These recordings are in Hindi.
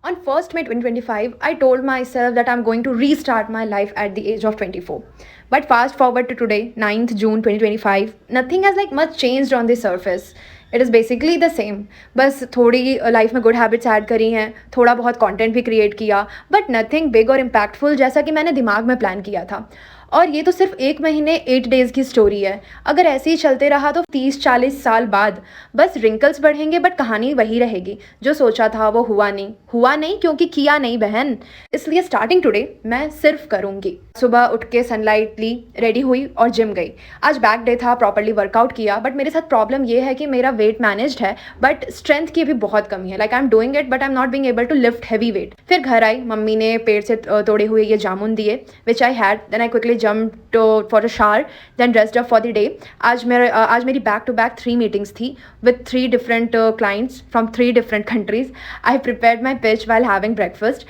On 1st May 2025, I told myself that I'm going to restart my life at the age of 24. But fast forward to today, 9th June 2025, nothing has like much changed on the surface. It is basically the same. बस थोड़ी लाइफ में गुड हैबिट्स ऐड करी हैं, थोड़ा बहुत कंटेंट भी क्रिएट किया, बट नथिंग बिग और इम्पैक्टफुल जैसा कि मैंने दिमाग में प्लान किया था। और ये तो सिर्फ 1 महीने 8 डेज़ की स्टोरी है। अगर ऐसे ही चलते रहा तो 30-40 साल बाद बस रिंकल्स बढ़ेंगे बट कहानी वही रहेगी। जो सोचा था वो हुआ नहीं क्योंकि किया नहीं बहन। इसलिए स्टार्टिंग टुडे मैं सिर्फ करूँगी। सुबह उठ के सनलाइट ली, रेडी हुई और जिम गई। आज बैक डे था, प्रॉपर्ली वर्कआउट किया, बट मेरे साथ प्रॉब्लम ये है कि मेरा वेट मैनेज्ड है बट स्ट्रेंथ की भी बहुत कमी है। Like I am doing it but I am not being able to lift heavy weight. फिर घर आई, मम्मी ने पेड़ से तोड़े हुए ये जामुन दिए which I had, then I quickly jumped for a shower, then dressed up for the day. आज मेरी back to back 3 meetings थी with 3 different clients from 3 different countries. I prepared my pitch while having breakfast,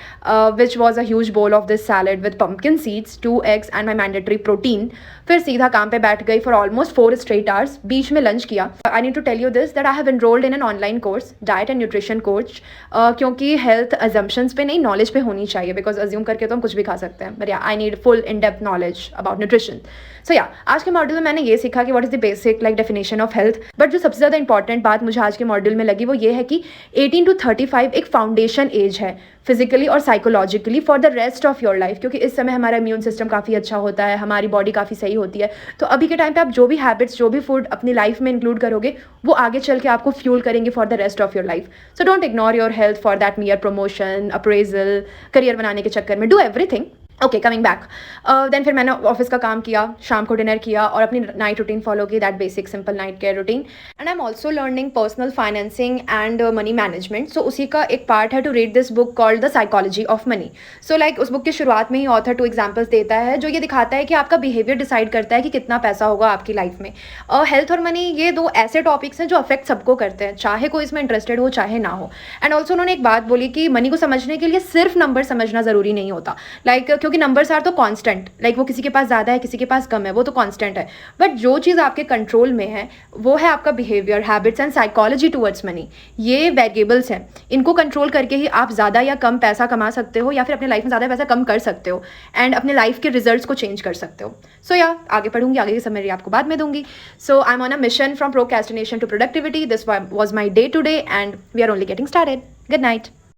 which was a huge bowl of this salad with pumpkin seeds, 2 eggs and my mandatory protein. फिर सीधा काम पे बैठ गई for almost 4 straight hours. बीच में lunch किया. I need to tell you this that I have enrolled in an online course, diet and nutrition coach, क्योंकि health assumptions पे नहीं, knowledge पे होनी चाहिए, because assume करके तो हम कुछ भी खा सकते हैं, but yeah I need full in-depth knowledge about nutrition. So yeah आज के मॉड्यूल में मैंने ये सीखा कि what is the basic like definition of health. But जो सबसे ज़्यादा इंपॉर्टेंट बात मुझे आज के मॉड्यूल में लगी वो ये है कि 18 to 35 एक फाउंडेशन एज है फिजिकली और psychologically for the rest of your life, क्योंकि इस समय हमारा इम्यून सिस्टम काफ़ी अच्छा होता है, हमारी बॉडी काफ़ी सही होती है। तो अभी के टाइम पे आप जो भी हैबिट्स, जो भी फूड अपनी लाइफ में इंक्लूड करोगे वो आगे चल के आपको फ्यूल करेंगे for the rest of your life. So don't ignore your health for that mere promotion, appraisal, career बनाने के चक्कर में। Do everything. Okay, coming back, then फिर मैंने ऑफिस का काम किया, शाम को डिनर किया और अपनी नाइट रूटीन फॉलो की, that basic simple night care routine. And I am also learning personal financing and money management. So उसी का एक पार्ट है to read this book called the psychology of money. So like उस बुक की शुरुआत में ही ऑथर 2 एग्जाम्पल्स देता है जो ये दिखाता है कि आपका बिहेवियर डिसाइड करता है कि कितना पैसा होगा आपकी लाइफ में। हेल्थ और मनी ये 2 ऐसे टॉपिक्स हैं जो अफेक्ट सबको करते हैं, चाहे कोई इसमें इंटरेस्टेड हो चाहे ना हो। एंड ऑल्सो उन्होंने एक बात बोली कि मनी को समझने के लिए सिर्फ नंबर समझना ज़रूरी नहीं होता, लाइक क्योंकि नंबर्स आर तो कांस्टेंट, लाइक वो किसी के पास ज़्यादा है किसी के पास कम है, वो तो कांस्टेंट है। बट जो चीज़ आपके कंट्रोल में है वो है आपका behaviour, habits and psychology towards money. ये वेरिएबल्स हैं, इनको कंट्रोल करके ही आप ज़्यादा या कम पैसा कमा सकते हो या फिर अपने लाइफ में ज़्यादा पैसा कम कर सकते हो एंड अपने लाइफ के रिजल्ट्स को चेंज कर सकते हो। सो या आगे पढ़ूंगी, आगे की समरी आपको बाद में दूंगी। So I am on a mission from procrastination to productivity. This was my day to day and we are only getting started. Good night.